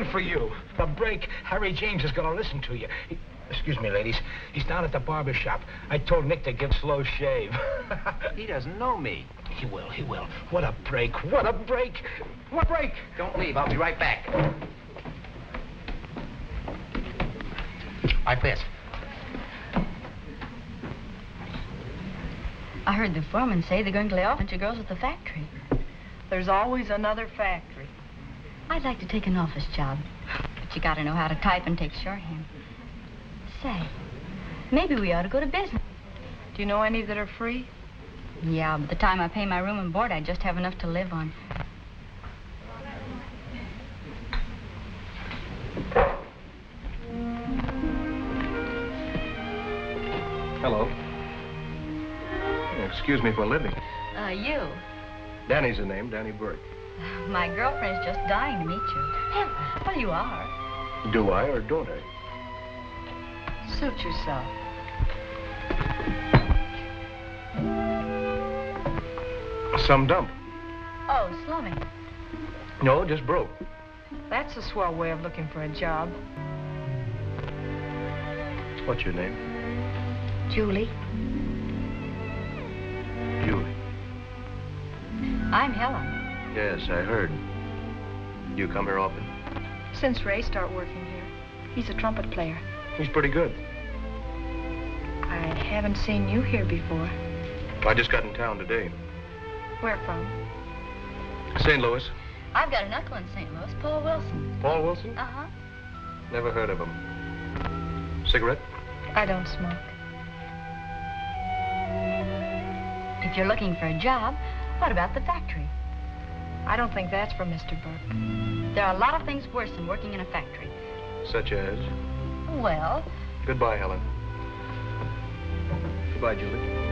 good for you. The break, Harry James is going to listen to you. Excuse me, ladies. He's down at the barber shop. I told Nick to give Slow shave. He doesn't know me. He will. What a break. What a break. What a break. Don't leave. I'll be right back. Like this. I heard the foreman say they're going to lay off a bunch of girls at the factory. There's always another factory. I'd like to take an office job, but you gotta know how to type and take shorthand. Say, maybe we ought to go to business. Do you know any that are free? Yeah, by the time I pay my room and board, I just have enough to live on. Hello. Excuse me for living. You. Danny's the name, Danny Burke. My girlfriend's just dying to meet you. Well, you are. Do I or don't I? Suit yourself. Some dump. Oh, slumming. No, just broke. That's a swell way of looking for a job. What's your name? Julie. Julie. I'm Helen. Yes, I heard. You come here often? Since Ray started working here. He's a trumpet player. He's pretty good. I haven't seen you here before. I just got in town today. Where from? St. Louis. I've got an uncle in St. Louis, Paul Wilson. Paul Wilson? Uh-huh. Never heard of him. Cigarette? I don't smoke. If you're looking for a job, what about the factory? I don't think that's for Mr. Burke. There are a lot of things worse than working in a factory. Such as? Well... Goodbye, Helen. Goodbye, Julie.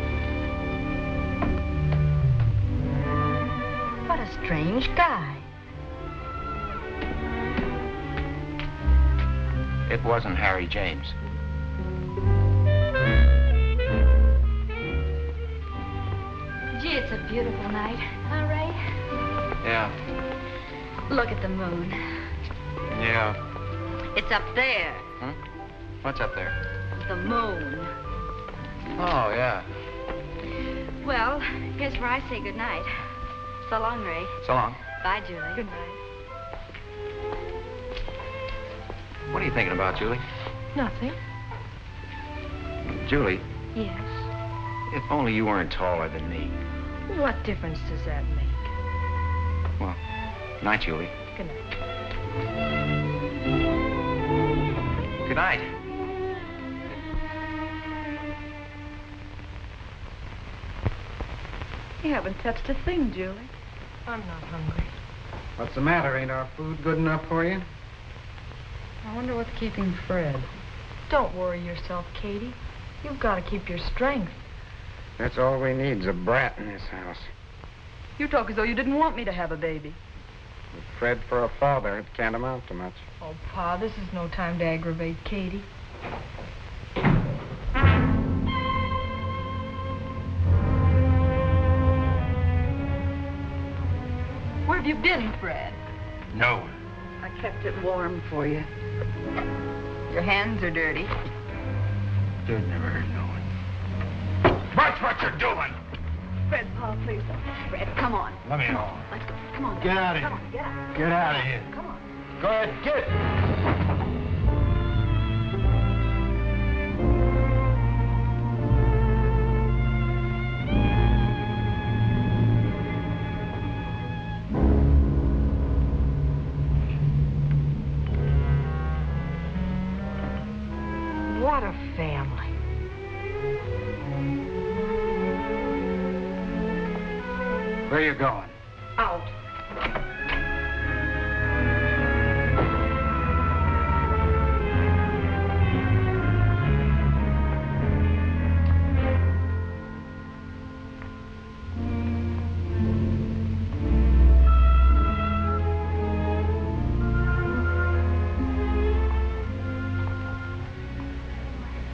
What a strange guy. It wasn't Harry James. Gee, it's a beautiful night, huh, Ray? Yeah. Look at the moon. Yeah. It's up there. Hmm? What's up there? The moon. Oh, yeah. Well, here's where I say goodnight. So long, Ray. So long. Bye, Julie. Good night. What are you thinking about, Julie? Nothing. Julie, Yes. if only you weren't taller than me. What difference does that make? Well, night, Julie. Good night. Good night. You haven't touched a thing, Julie. I'm not hungry. What's the matter? Ain't our food good enough for you? I wonder what's keeping Fred. Don't worry yourself, Katie. You've got to keep your strength. That's all we need's a brat in this house. You talk as though you didn't want me to have a baby. With Fred for a father, it can't amount to much. Oh, Pa, this is no time to aggravate Katie. Where have you been, Fred? No. I kept it warm for you. Your hands are dirty. Dude never heard no one. Watch what you're doing! Fred, Pa, please don't. Fred, come on. Let me know. Let's go. Come on. Get out of Come here. on, get out. Get out of here. Come on. Go ahead, get it. What a family. Where you going? Out.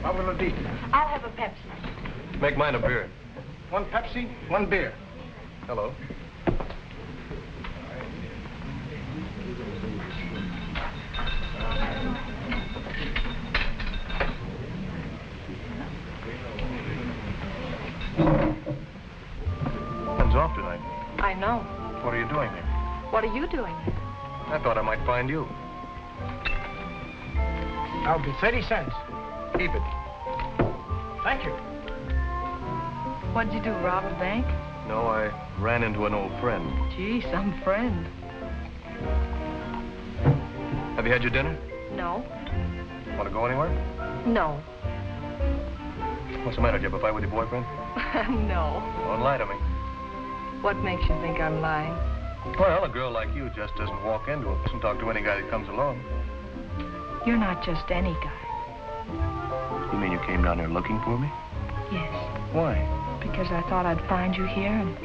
What will it be? I'll have a Pepsi. Make mine a beer. One Pepsi, one beer. Hello. Friend's off tonight. I know. What are you doing here? What are you doing here? I thought I might find you. That'll be 30 cents. Keep it. Thank you. What'd you do, rob a bank? No, I ran into an old friend. Gee, some friend. Have you had your dinner? No. Want to go anywhere? No. What's the matter? Did you have a fight with your boyfriend? No. Don't lie to me. What makes you think I'm lying? Well, a girl like you just doesn't walk into a place and talk to any guy that comes along. You're not just any guy. You mean you came down here looking for me? Yes. Why? Because I thought I'd find you here, and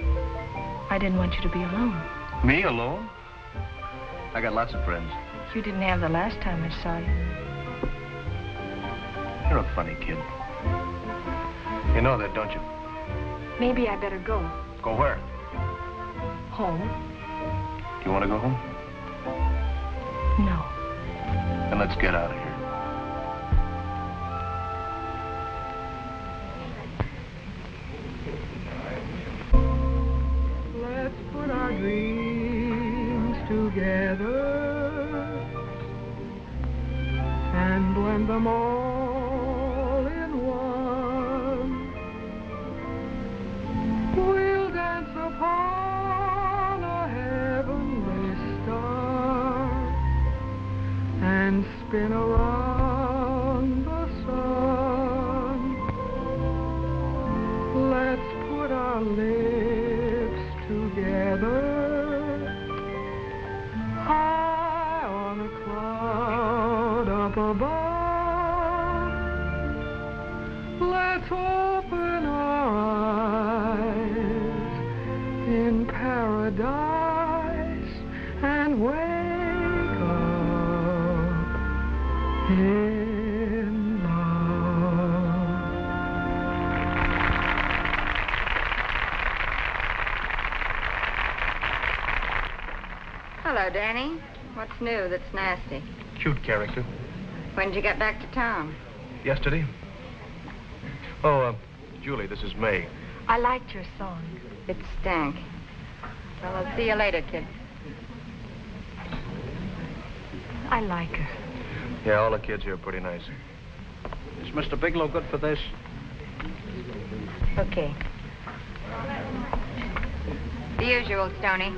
I didn't want you to be alone. Me alone? I got lots of friends. You didn't have the last time I saw you. You're a funny kid. You know that, don't you? Maybe I better go. Go where? Home? Do you want to go home? No. Then let's get out of here. Let's put our dreams together and blend them all in one. We'll dance upon a heavenly star and spin around the sun. Let's put our lips together high on a cloud up above. Let's open our eyes in paradise and wake up in love. Hello, Danny. What's new that's nasty? Cute character. When'd you get back to town? Yesterday? Oh, Julie, this is May. I liked your song. It stank. Well, I'll see you later, kid. I like her. Yeah, all the kids here are pretty nice. Is Mr. Bigelow good for this? Okay. The usual, Stoney.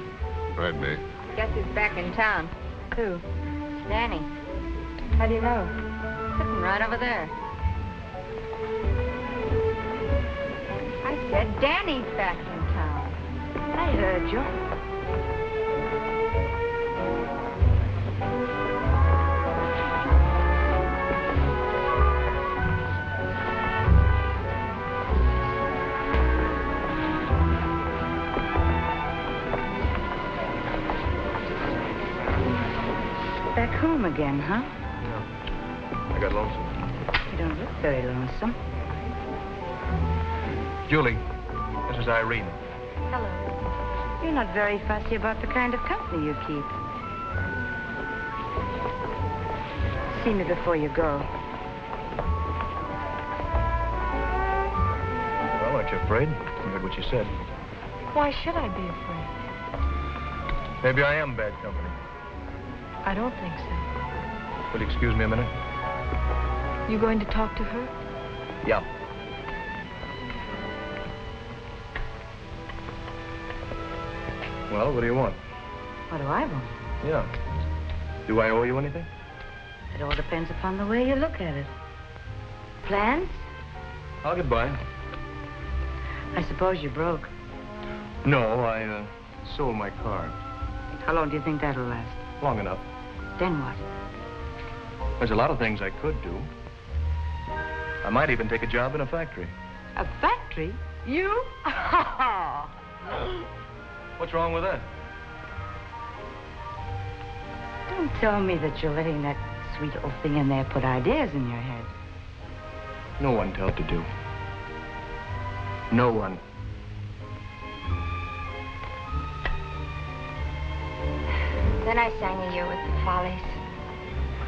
Right, May. Guess he's back in town. Who? Danny. How do you know? Sitting right over there. I said Danny's back in town. I heard you. Back home again, huh? Yeah. I got lonesome. You don't look very lonesome. Julie, this is Irene. Hello. You're not very fussy about the kind of company you keep. See me before you go. Well, aren't you afraid? You heard what she said. Why should I be afraid? Maybe I am bad company. I don't think so. Will you excuse me a minute? You going to talk to her? Yeah. Well, what do you want? What do I want? Yeah. Do I owe you anything? It all depends upon the way you look at it. Plans? I'll get by. I suppose you're broke. No, I sold my car. How long do you think that'll last? Long enough. Then what? There's a lot of things I could do. I might even take a job in a factory. A factory? You? What's wrong with that? Don't tell me that you're letting that sweet old thing in there put ideas in your head. No one tells to do. No one. Then I sang a year with the Follies.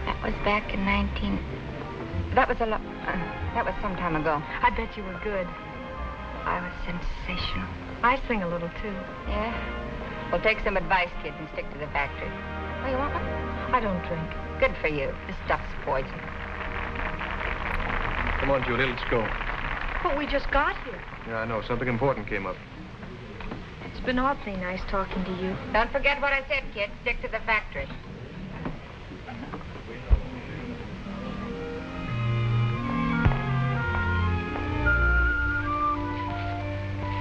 That was back in 19... That was some time ago. I bet you were good. I was sensational. I sing a little, too. Yeah? Well, take some advice, kid, and stick to the factory. Oh, you want one? I don't drink. Good for you. This stuff's poison. Come on, Julie, let's go. But we just got here. Yeah, I know. Something important came up. It's been awfully nice talking to you. Don't forget what I said, kid. Stick to the factory.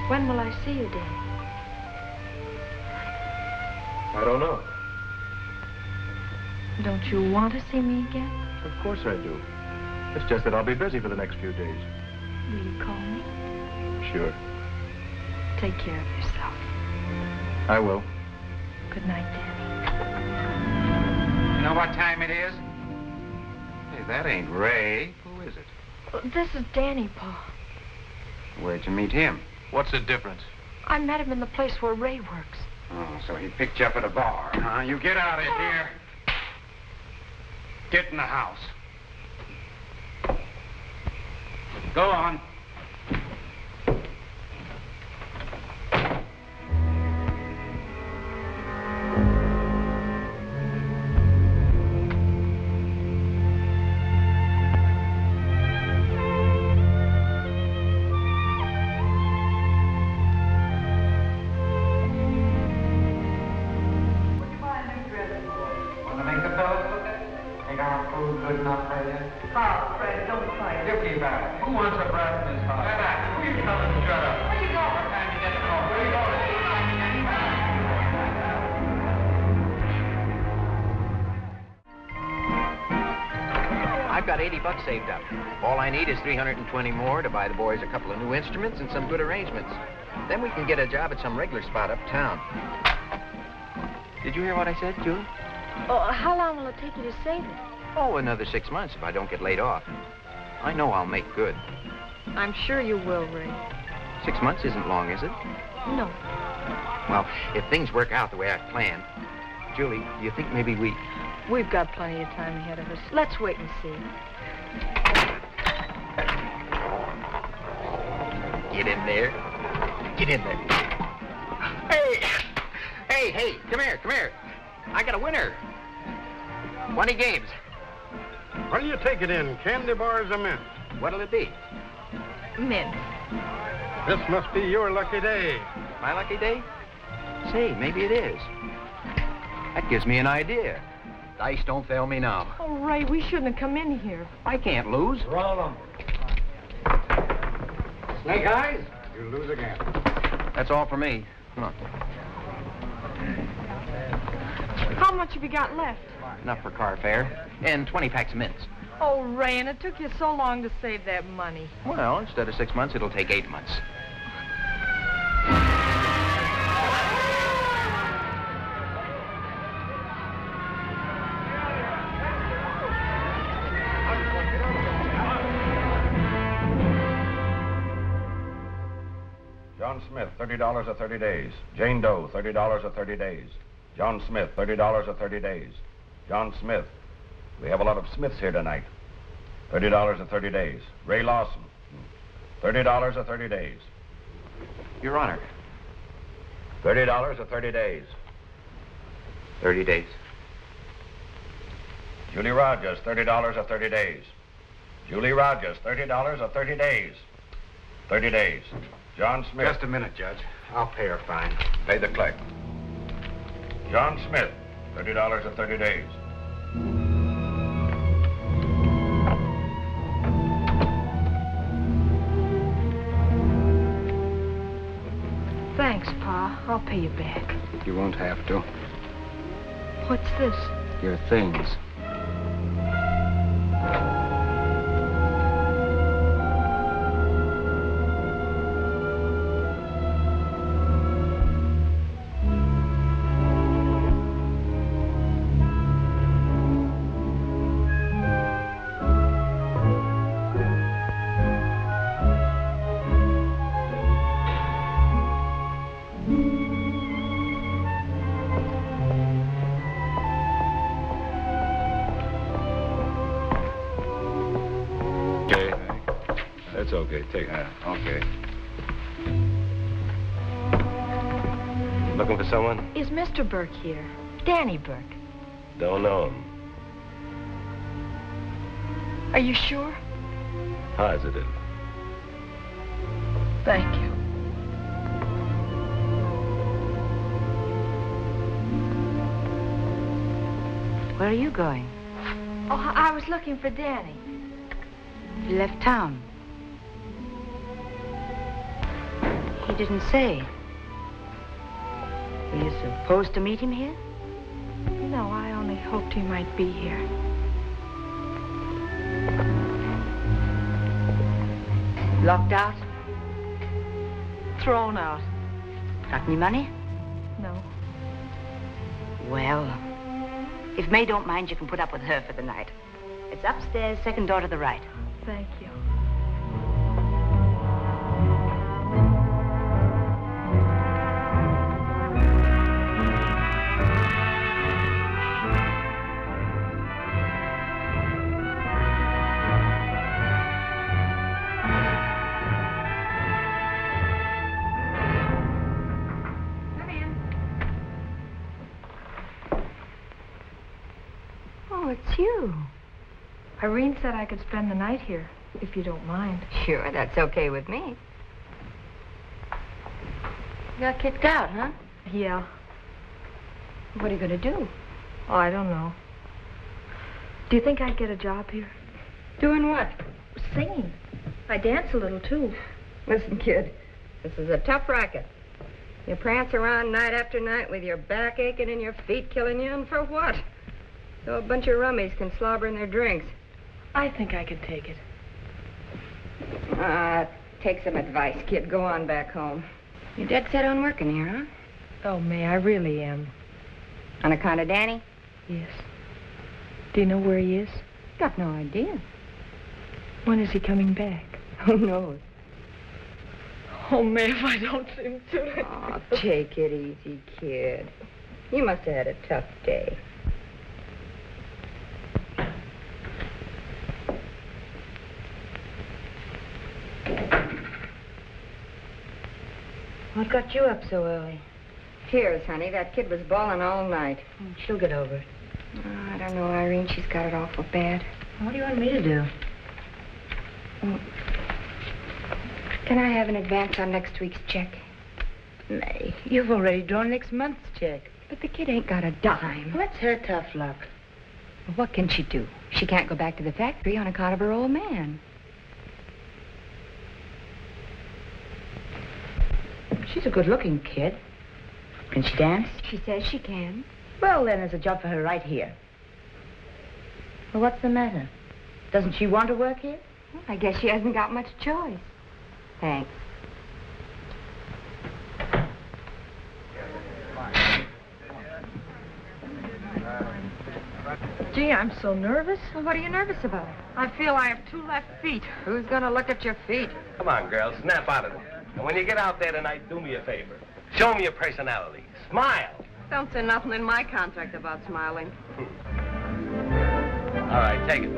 When will I see you, Daddy? I don't know. Don't you want to see me again? Of course I do. It's just that I'll be busy for the next few days. Will you call me? Sure. Take care of yourself. I will. Good night, Daddy. You know what time it is? Hey, that ain't Ray. Who is it? This is Danny, Pa. Where'd you meet him? What's the difference? I met him in the place where Ray works. Oh, so he picked you up at a bar, huh? You get out of here. Get in the house. Go on. I've got $80 saved up. All I need is 320 more to buy the boys a couple of new instruments and some good arrangements. Then we can get a job at some regular spot uptown. Did you hear what I said, Julie? Oh, how long will it take you to save it? Oh, another 6 months if I don't get laid off. I know I'll make good. I'm sure you will, Ray. 6 months isn't long, is it? No. Well, if things work out the way I've planned, Julie, do you think maybe We've got plenty of time ahead of us. Let's wait and see. Get in there. Get in there. Hey, come here. I got a winner. 20 games. What'll you take it in, candy bars or mint? What'll it be? Mint. This must be your lucky day. My lucky day? Say, maybe it is. That gives me an idea. Dice don't fail me now. Oh, Ray, we shouldn't have come in here. I can't lose. Roll them. Snake eyes? You lose again. That's all for me. Come on. How much have you got left? Enough for car fare and 20 packs of mints. Oh, Ray, and it took you so long to save that money. Well, instead of 6 months, it'll take 8 months. John Smith, $30 or 30 days. Jane Doe, $30 or 30 days. John Smith, $30 or 30 days. John Smith. We have a lot of Smiths here tonight. $30 or 30 days. Ray Lawson, $30 or 30 days. Your Honor. $30 or 30 days. 30 days. Julie Rogers, $30 or 30 days. Julie Rogers, $30 or 30 days. 30 days. John Smith. Just a minute, Judge. I'll pay her fine. Pay the clerk. John Smith, $30 or 30 days. Thanks, Pa. I'll pay you back. You won't have to. What's this? Your things. That's okay. Take it. Okay. Looking for someone? Is Mr. Burke here? Danny Burke. Don't know him. Are you sure? Positive. Thank you. Where are you going? Oh, I was looking for Danny. He left town. He didn't say. Were you supposed to meet him here? No, I only hoped he might be here. Locked out? Thrown out. Got any money? No. Well, if May don't mind, you can put up with her for the night. It's upstairs, second door to the right. Thank you. Oh, it's you. Irene said I could spend the night here, if you don't mind. Sure, that's okay with me. You got kicked out, huh? Yeah. What are you going to do? Oh, I don't know. Do you think I'd get a job here? Doing what? Singing. I dance a little, too. Listen, kid, this is a tough racket. You prance around night after night with your back aching and your feet killing you, and for what? So a bunch of rummies can slobber in their drinks. I think I could take it. Take some advice, kid. Go on back home. You're dead set on working here, huh? Oh, May, I really am. On account of Danny? Yes. Do you know where he is? Got no idea. When is he coming back? Who knows? Oh, May, if I don't seem to... Oh, take it easy, kid. You must have had a tough day. What got you up so early? Tears, honey. That kid was bawling all night. She'll get over it. Oh, I don't know, Irene. She's got it awful bad. What do you want me to do? Can I have an advance on next week's check? May, you've already drawn next month's check. But the kid ain't got a dime. What's her tough luck? What can she do? She can't go back to the factory on account of her old man. She's a good-looking kid. Can she dance? She says she can. Well, then there's a job for her right here. Well, what's the matter? Doesn't she want to work here? Well, I guess she hasn't got much choice. Thanks. Gee, I'm so nervous. Well, what are you nervous about? I feel I have 2 left feet. Who's gonna look at your feet? Come on, girls, snap out of it. And when you get out there tonight, do me a favor. Show me your personality. Smile. Don't say nothing in my contract about smiling. All right, take it.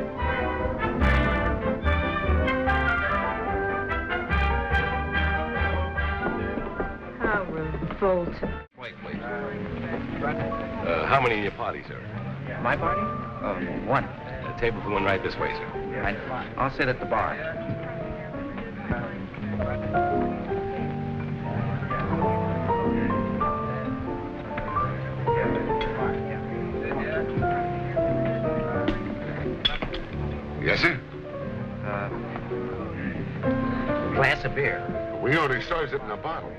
How revolting. Wait, please. How many in your party, sir? My party? One. A table for one right this way, sir. I'll sit at the bar. Yes, sir? Glass of beer. We only serves it in a bottle.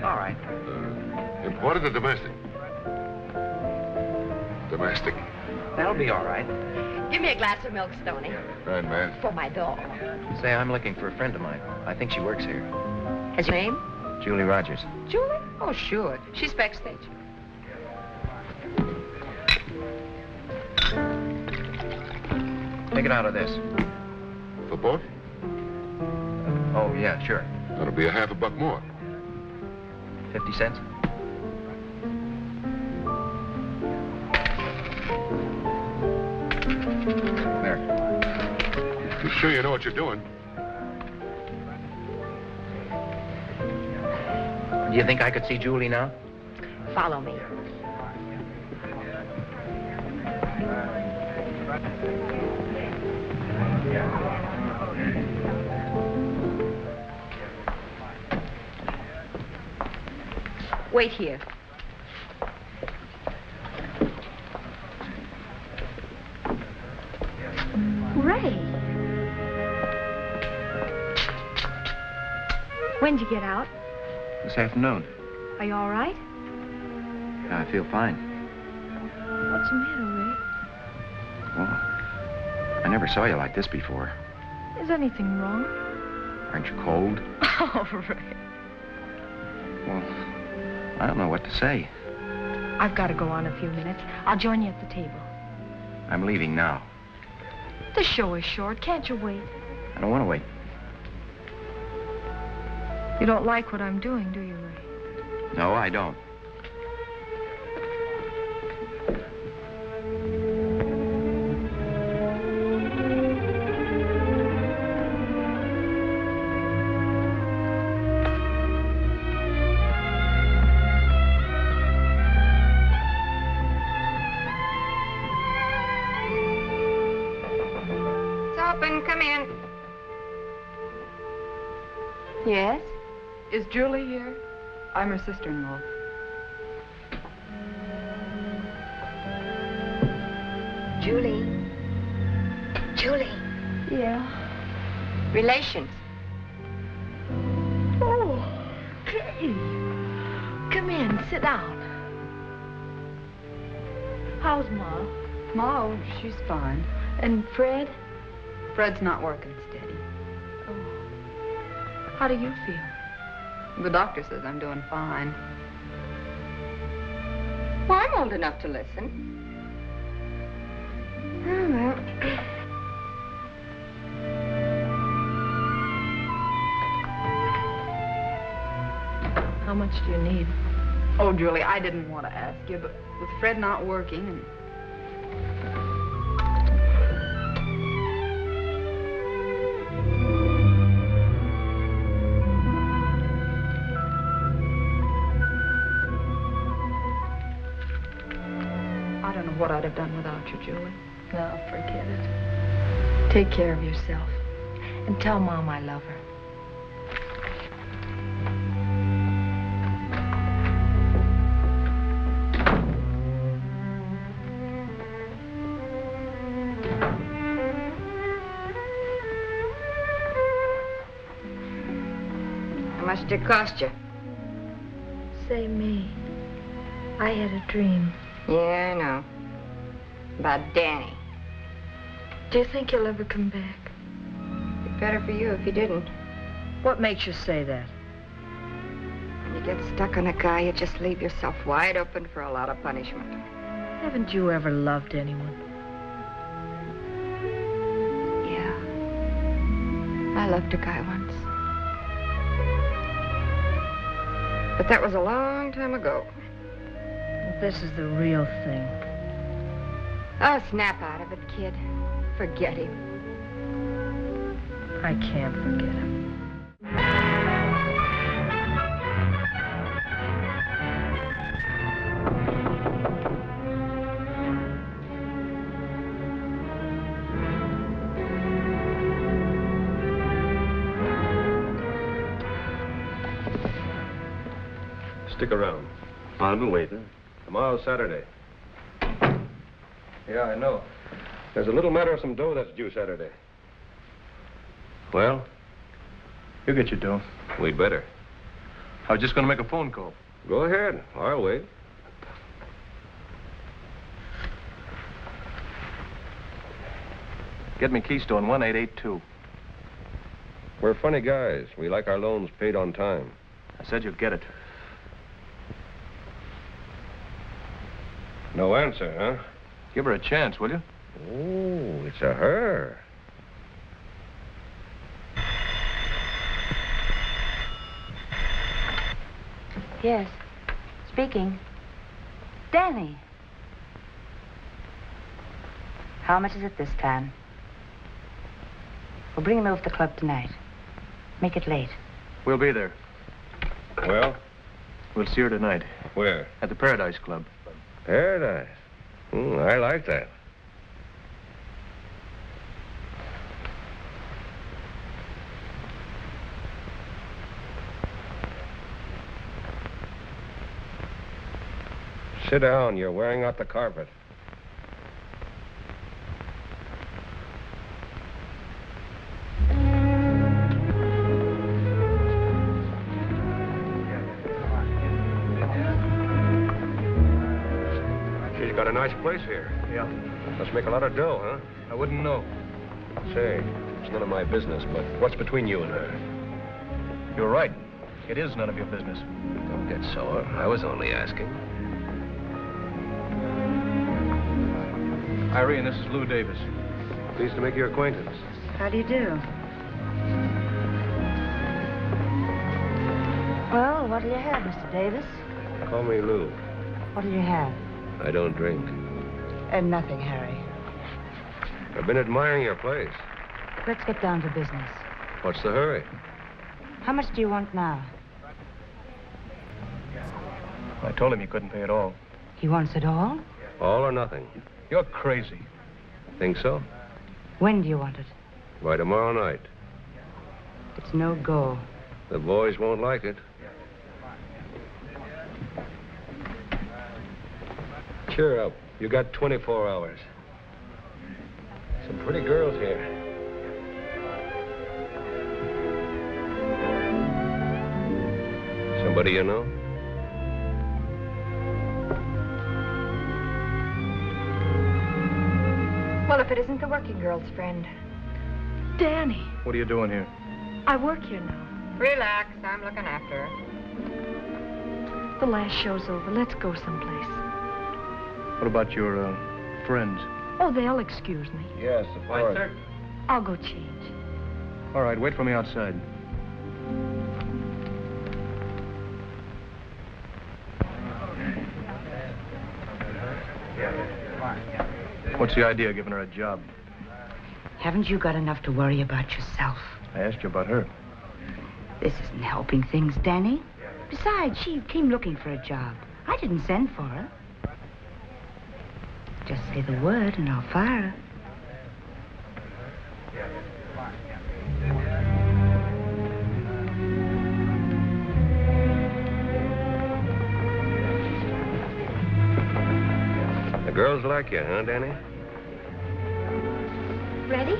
All right. Imported or domestic? Domestic. That'll be all right. Give me a glass of milk, Stoney. Right, man. For my dog. Say, I'm looking for a friend of mine. I think she works here. Has your name? Julie Rogers. Julie? Oh, sure. She's backstage. Take it out of this. For both? Oh, yeah, sure. That'll be a half a buck more. 50 cents? There. You sure you know what you're doing? Do you think I could see Julie now? Follow me. Wait here. Ray. When'd you get out? This afternoon. Are you all right? I feel fine. What's the matter, Ray? Well, I never saw you like this before. Is anything wrong? Aren't you cold? Oh, Ray. Well, I don't know what to say. I've got to go on a few minutes. I'll join you at the table. I'm leaving now. The show is short. Can't you wait? I don't want to wait. You don't like what I'm doing, do you, Ray? No, I don't. Come in. Yes? Is Julie here? I'm her sister-in-law. Julie. Julie. Yeah? Relations. Oh, Katie. Come in, sit down. How's Ma? Ma, oh, she's fine. And Fred? Fred's not working steady. Oh. How do you feel? The doctor says I'm doing fine. Well, I'm old enough to listen. Oh, well. How much do you need? Oh, Julie, I didn't want to ask you, but with Fred not working and... what I'd have done without you, Julie. No, forget it. Take care of yourself. And tell Mom I love her. How much did it cost you? Say me. I had a dream. Yeah, I know. About Danny. Do you think he'll ever come back? It'd be better for you if he didn't. What makes you say that? When you get stuck on a guy, you just leave yourself wide open for a lot of punishment. Haven't you ever loved anyone? Yeah. I loved a guy once. But that was a long time ago. This is the real thing. Oh, snap out of it, kid. Forget him. I can't forget him. Stick around. I'll be waiting. Tomorrow's Saturday. Yeah, I know. There's a little matter of some dough that's due Saturday. Well, you get your dough. We'd better. I was just going to make a phone call. Go ahead. I'll wait. Get me Keystone 1882. We're funny guys. We like our loans paid on time. I said you'd get it. No answer, huh? Give her a chance, will you? Oh, it's a her. Yes. Speaking. Danny. How much is it this time? We'll bring him over to the club tonight. Make it late. We'll be there. Well, We'll see her tonight. Where? At the Paradise Club. Paradise. I like that. Sit down. You're wearing out the carpet. She's got a nice place here. Yeah. Must make a lot of dough, huh? I wouldn't know. Say, it's none of my business, but what's between you and her? You're right. It is none of your business. Don't get sore. I was only asking. Irene, this is Lou Davis. Pleased to make your acquaintance. How do you do? Well, what'll you have, Mr. Davis? Call me Lou. What'll you have? I don't drink. Nothing, Harry. I've been admiring your place. Let's get down to business. What's the hurry? How much do you want now? I told him he couldn't pay it all. He wants it all? All or nothing. You're crazy. Think so? When do you want it? By tomorrow night. It's no go. The boys won't like it. Cheer up. You got 24 hours. Some pretty girls here. Somebody you know? Well, if it isn't the working girl's friend. Danny, What are you doing here? I work here now. Relax, I'm looking after her. The last show's over. Let's go someplace. What about your, friends? Oh, they'll excuse me. Yes, of course. I'll go change. All right, wait for me outside. What's the idea of giving her a job? Haven't you got enough to worry about yourself? I asked you about her. This isn't helping things, Danny. Besides, she came looking for a job. I didn't send for her. Just say the word and I'll fire her. The girls like you, huh, Danny? Ready?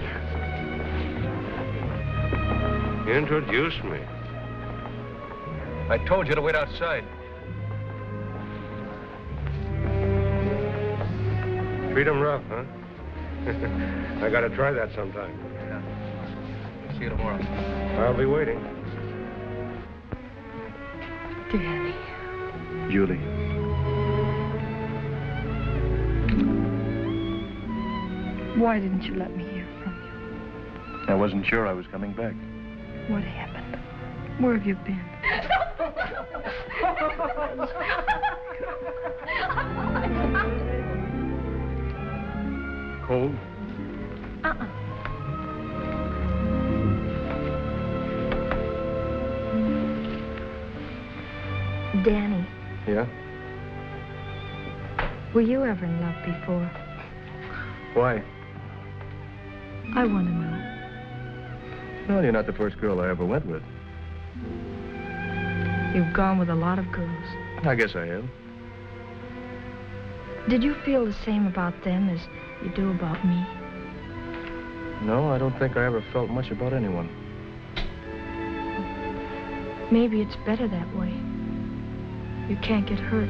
Introduce me. I told you to wait outside. Treat 'em rough, huh? I gotta try that sometime. Yeah. See you tomorrow. I'll be waiting. Danny. Julie. Why didn't you let me hear from you? I wasn't sure I was coming back. What happened? Where have you been? Cold? Uh-uh. Danny, Yeah? were you ever in love before? Why? I want to know. Well, you're not the first girl I ever went with. You've gone with a lot of girls. I guess I have. Did you feel the same about them as you do about me? No, I don't think I ever felt much about anyone. Maybe it's better that way. You can't get hurt.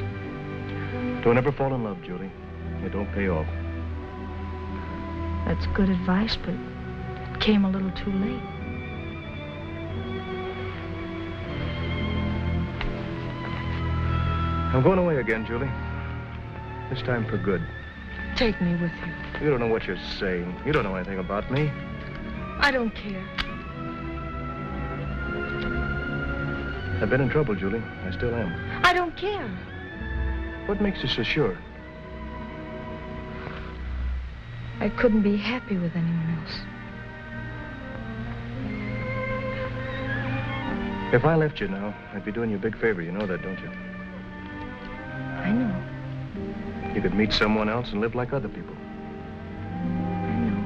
Don't ever fall in love, Julie. It don't pay off. That's good advice, but it came a little too late. I'm going away again, Julie. This time for good. Take me with you. You don't know what you're saying. You don't know anything about me. I don't care. I've been in trouble, Julie. I still am. I don't care. What makes you so sure? I couldn't be happy with anyone else. If I left you now, I'd be doing you a big favor. You know that, don't you? I know. You could meet someone else and live like other people. I know.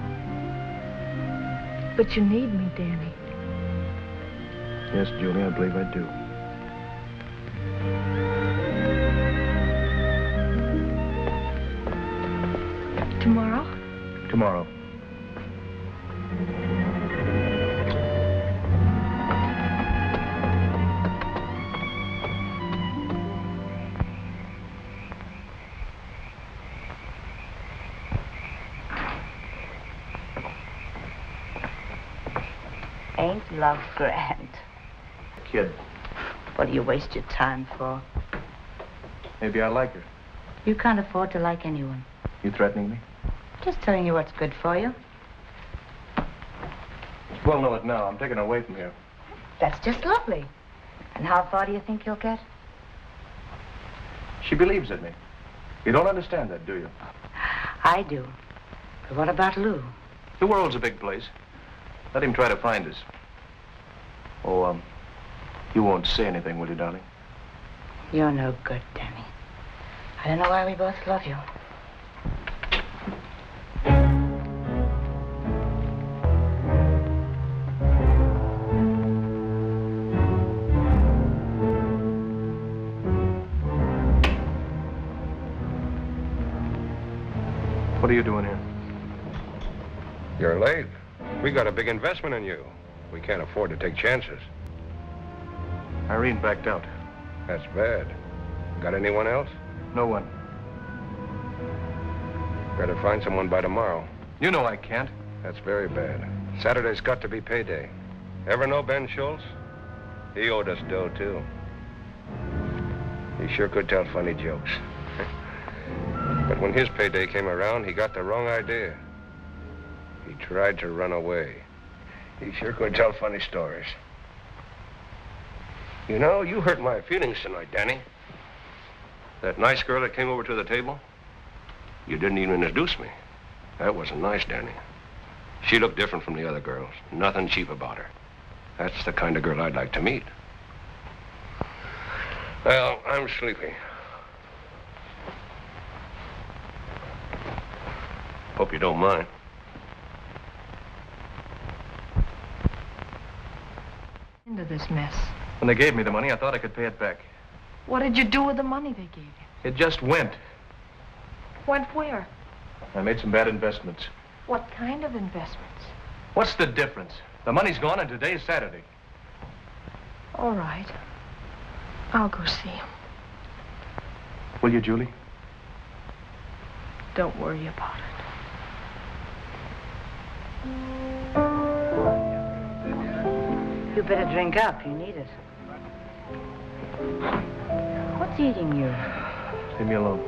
But you need me, Danny. Yes, Julie, I believe I do. Tomorrow? Tomorrow. Ain't love grand? Kid, What do you waste your time for? maybe I like her. You can't afford to like anyone. You threatening me? Just telling you what's good for you. Well, know it now. I'm taking her away from here. That's just lovely. And how far do you think you'll get? She believes in me. You don't understand that, do you? I do. But what about Lou? The world's a big place. Let him try to find us. Oh, you won't say anything, will you, darling? You're no good, Danny. I don't know why we both love you. What are you doing here? You're late. We got a big investment in you. We can't afford to take chances. Irene backed out. That's bad. Got anyone else? No one. Better find someone by tomorrow. You know I can't. That's very bad. Saturday's got to be payday. Ever know Ben Schultz? He owed us dough, too. He sure could tell funny jokes. But when his payday came around, he got the wrong idea. He tried to run away. He sure could tell funny stories. You know, you hurt my feelings tonight, Danny. That nice girl that came over to the table, you didn't even introduce me. That wasn't nice, Danny. She looked different from the other girls. Nothing cheap about her. That's the kind of girl I'd like to meet. Well, I'm sleepy. Hope you don't mind. Into this mess. When they gave me the money, I thought I could pay it back. What did you do with the money they gave you? It just went. Went where? I made some bad investments. What kind of investments? What's the difference? The money's gone and today's Saturday. All right. I'll go see him. Will you, Julie? Don't worry about it. You better drink up. You need it. What's eating you? Leave me alone.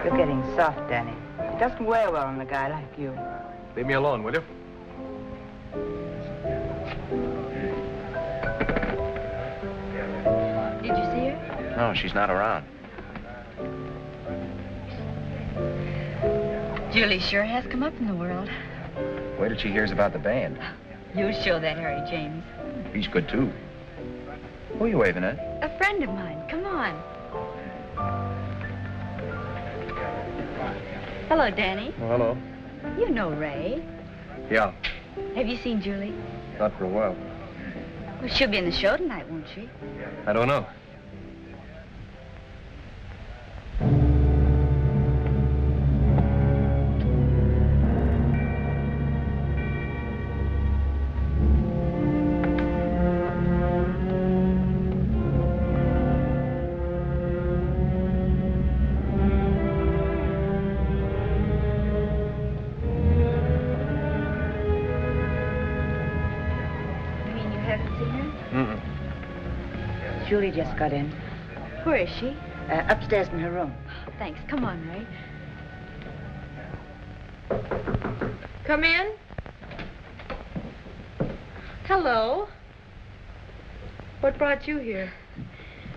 You're getting soft, Danny. It doesn't wear well on a guy like you. Leave me alone, will you? Did you see her? No, she's not around. Julie sure has come up in the world. Wait till she hears about the band. You show that Harry James. He's good, too. Who are you waving at? A friend of mine. Come on. Hello, Danny. Oh, hello. You know Ray. Yeah, Have you seen Julie? not for a while. Well, she'll be in the show tonight, won't she? I don't know. You mean you haven't seen her? Mm-mm. Julie just got in. Where is she? Upstairs in her room. Thanks. Come on, Ray. Come in. Hello. What brought you here?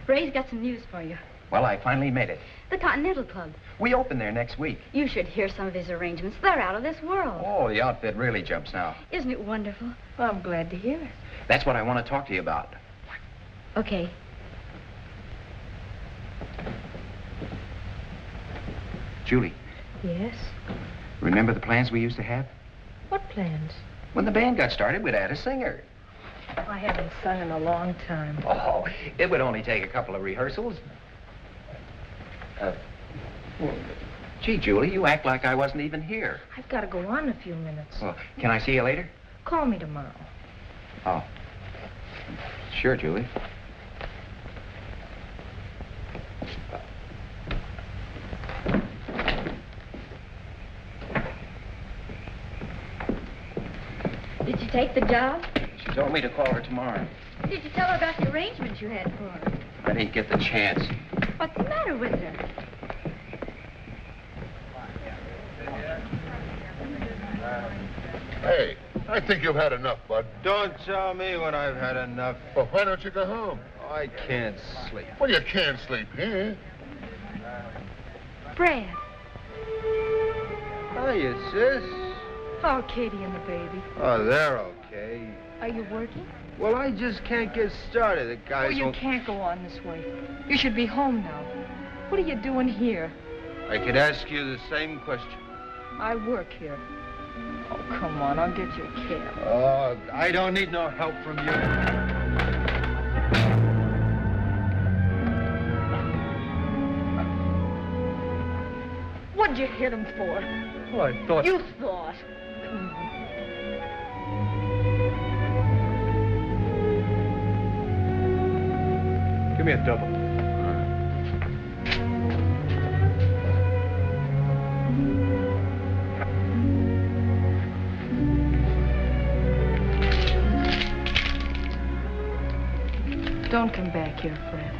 Ray's got some news for you. Well, I finally made it. The Continental Club. We open there next week. You should hear some of his arrangements. They're out of this world. Oh, the outfit really jumps now. Isn't it wonderful? Well, I'm glad to hear it. That's what I want to talk to you about. Okay. Julie, Yes? remember the plans we used to have? What plans? When the band got started, we'd add a singer. I haven't sung in a long time. Oh, it would only take a couple of rehearsals. Gee, Julie, you act like I wasn't even here. I've got to go on in a few minutes. Well, can I see you later? Call me tomorrow. Oh. Sure, Julie. Did you take the job? She told me to call her tomorrow. Did you tell her about the arrangements you had for her? I didn't get the chance. What's the matter with her? Hey, I think you've had enough, Bud. Don't tell me when I've had enough. Well, why don't you go home? I can't sleep. Well, you can't sleep here. Brad. Hiya, sis. Oh, Katie and the baby. Oh, they're okay. Are you working? Well, I just can't get started. The guys Oh, you won't... can't go on this way. You should be home now. What are you doing here? I could ask you the same question. I work here. Oh, come on, I'll get you a cab. Oh, I don't need no help from you. What'd you hit him for? Oh, I thought... You thought. Give me a double. Don't come back here, Fred.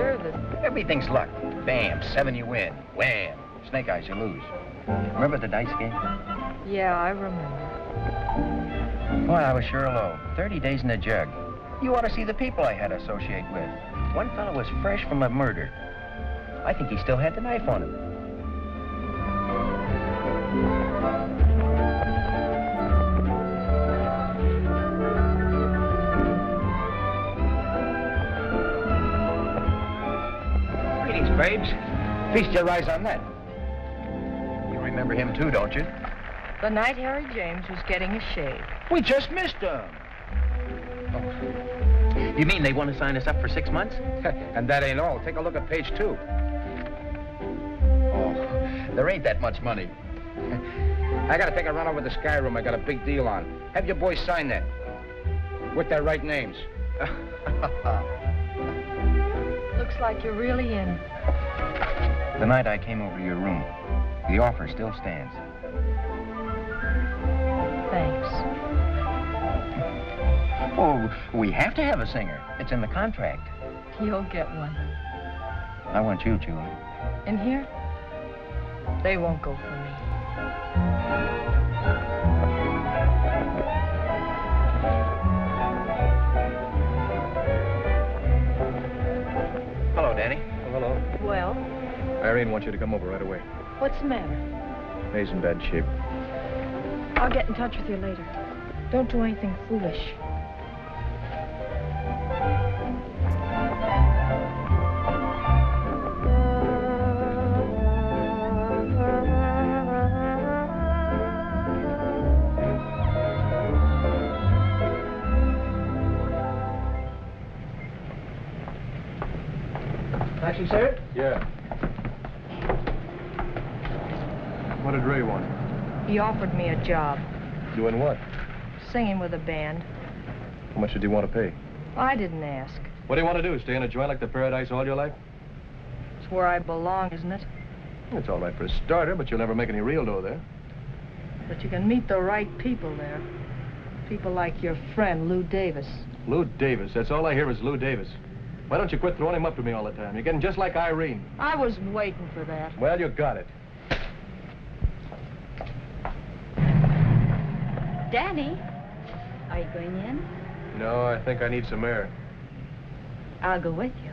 nervous. Everything's luck. Bam, 7 you win. Wham, snake eyes you lose. Remember the dice game? Yeah, I remember. Boy, I was sure low. 30 days in a jug. You ought to see the people I had to associate with. One fellow was fresh from a murder. I think he still had the knife on him. Greetings, babes. Feast your eyes on that. You remember him too, don't you? The night Harry James was getting a shave. We just missed him. You mean they want to sign us up for 6 months? And that ain't all. Take a look at page 2. Oh, there ain't that much money. I gotta take a run over to the Sky Room. I got a big deal on. Have your boys sign that. With their right names. Looks like you're really in. The night I came over to your room, the offer still stands. Thanks. Oh, we have to have a singer. It's in the contract. You'll get one. I want you, Julie. In here? They won't go for me. Hello, Danny. Oh, hello. Well, Irene wants you to come over right away. what's the matter? May's in bad shape. I'll get in touch with you later. Don't do anything foolish. Taxi, sir? Yeah. What did Ray want? He offered me a job, Doing what? singing with a band. How much did he want to pay? I didn't ask. What do you want to do? Stay in a joint like the Paradise all your life? It's where I belong, isn't it? It's all right for a starter, but you'll never make any real dough there. But you can meet the right people there. People like your friend, Lou Davis. Lou Davis. That's all I hear is Lou Davis. Why don't you quit throwing him up to me all the time? You're getting just like Irene. I was waiting for that. Well, you got it. Danny, are you going in? No, I think I need some air. I'll go with you.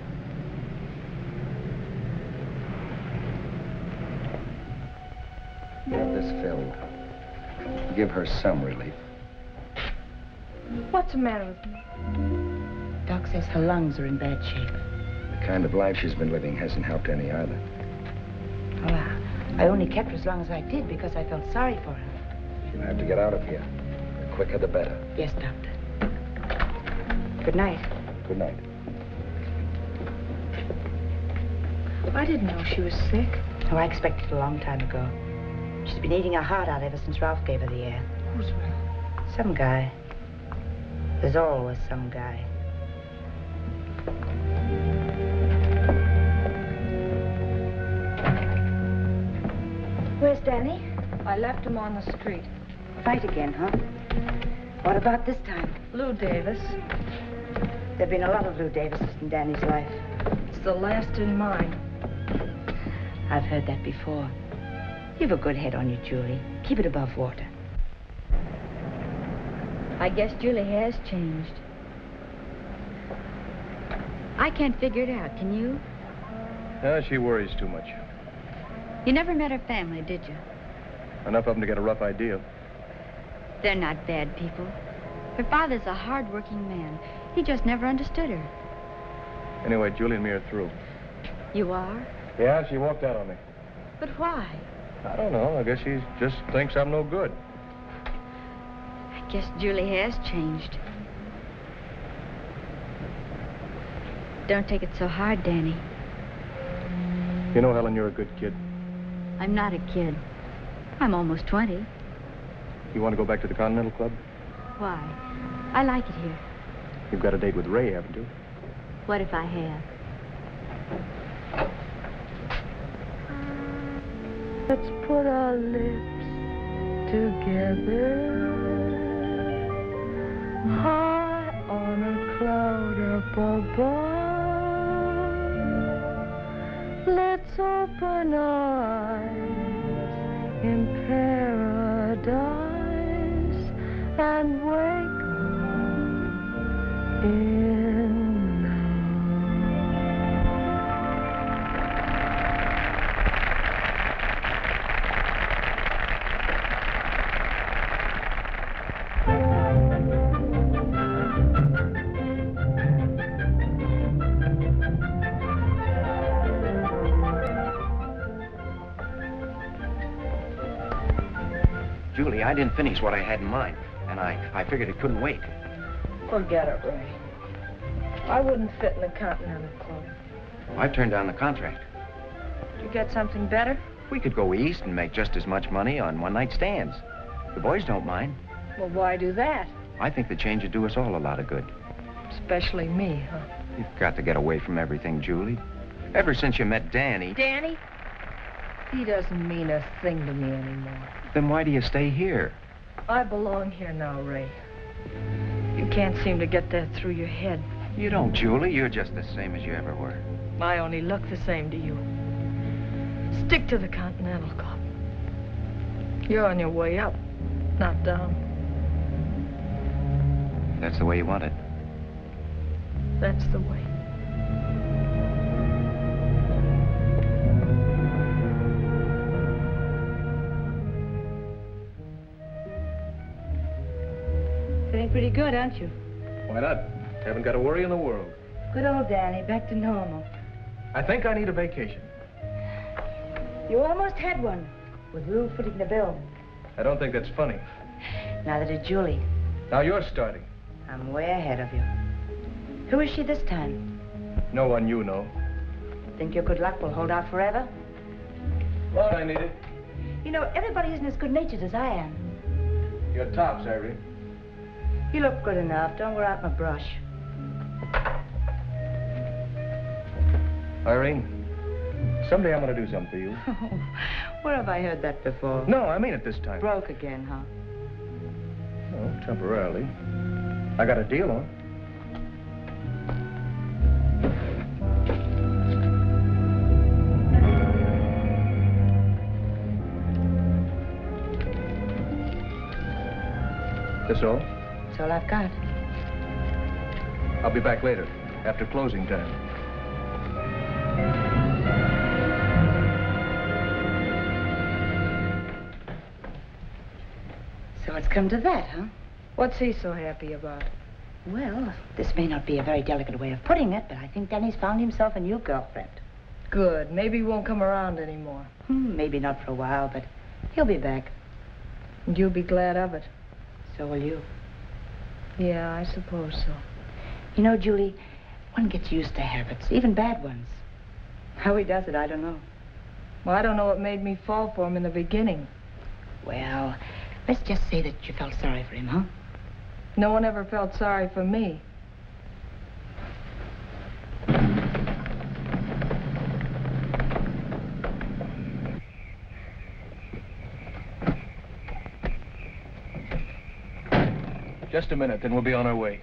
Get this filled. Give her some relief. What's the matter with me? Doc says her lungs are in bad shape. The kind of life she's been living hasn't helped any either. Well, I only kept her as long as I did because I felt sorry for her. She'll have to get out of here. The quicker, the better. Yes, Doctor. Good night. Good night. I didn't know she was sick. Oh, I expected it a long time ago. She's been eating her heart out ever since Ralph gave her the air. Who's Ralph? Some guy. There's always some guy. Where's Danny? I left him on the street. Fight again, huh? What about this time? Lou Davis. There've been a lot of Lou Davises in Danny's life. It's the last in mine. I've heard that before. You've a good head on you, Julie. Keep it above water. I guess Julie has changed. I can't figure it out, can you? She worries too much. You never met her family, did you? Enough of them to get a rough idea. They're not bad people. Her father's a hard-working man. He just never understood her. Anyway, Julie and me are through. You are? Yeah, she walked out on me. But why? I don't know. I guess she just thinks I'm no good. I guess Julie has changed. Don't take it so hard, Danny. You know, Helen, you're a good kid. I'm not a kid. I'm almost 20. You want to go back to the Continental Club? Why? I like it here. You've got a date with Ray, haven't you? What if I have? Let's put our lips together, high on a cloud up above. Let's open eyes in paradise and wake in Julie, I didn't finish what I had in mind, and I figured it couldn't wait. Forget it, Ray. I wouldn't fit in the Continental Club. I turned down the contract. Did you get something better? We could go east and make just as much money on one-night stands. The boys don't mind. Well, why do that? I think the change would do us all a lot of good. Especially me, huh? You've got to get away from everything, Julie. Ever since you met Danny... Danny? He doesn't mean a thing to me anymore. Then why do you stay here? I belong here now, Ray. You can't seem to get that through your head. You don't, Julie. You're just the same as you ever were. I only look the same to you. Stick to the Continental Club. You're on your way up, not down. That's the way you want it. That's the way. Feeling pretty good, aren't you? Why not? Haven't got a worry in the world. Good old Danny, back to normal. I think I need a vacation. You almost had one, with Lou footing the bill. I don't think that's funny. Neither did Julie. Now you're starting. I'm way ahead of you. Who is she this time? No one you know. Think your good luck will hold out forever? Lord, I need it. You know, everybody isn't as good-natured as I am. Your tops, Irene. You look good enough. Don't wear out my brush. Irene, someday I'm going to do something for you. Where have I heard that before? No, I mean it this time. Broke again, huh? No, temporarily. I got a deal on. This all? That's all I've got. I'll be back later, after closing time. So it's come to that, huh? What's he so happy about? Well, this may not be a very delicate way of putting it, but I think Danny's found himself a new girlfriend. Good. Maybe he won't come around anymore. Maybe not for a while, but he'll be back. And you'll be glad of it. So will you. Yeah, I suppose so. You know, Julie, one gets used to habits, even bad ones. How he does it, I don't know. Well, I don't know what made me fall for him in the beginning. Well, let's just say that you felt sorry for him, huh? No one ever felt sorry for me. Just a minute, then we'll be on our way.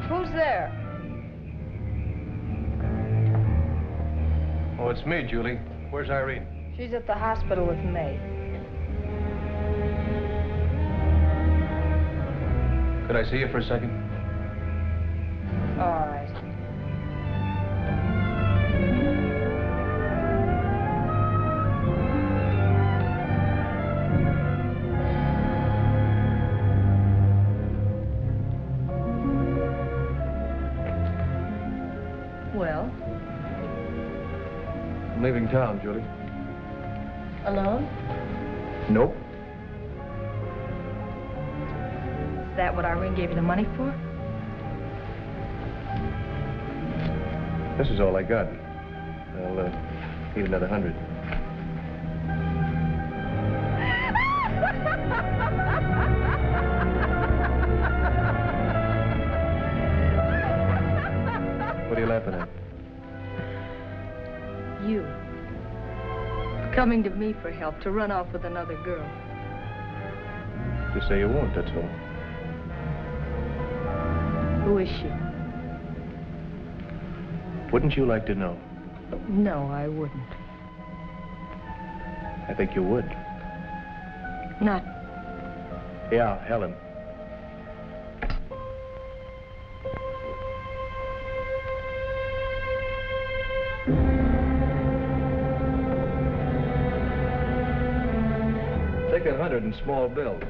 Who's there? Oh, it's me, Julie. Where's Irene? She's at the hospital with May. Could I see you for a second? All right. Well? I'm leaving town, Julie. Alone? Nope. Is that what Irene gave you the money for? This is all I got. I'll need another 100. What are you laughing at? You. Coming to me for help to run off with another girl. Just say you won't, that's all. Who is she? Wouldn't you like to know? No, I wouldn't. I think you would. Not. Yeah, Helen. Take 100 in small bills.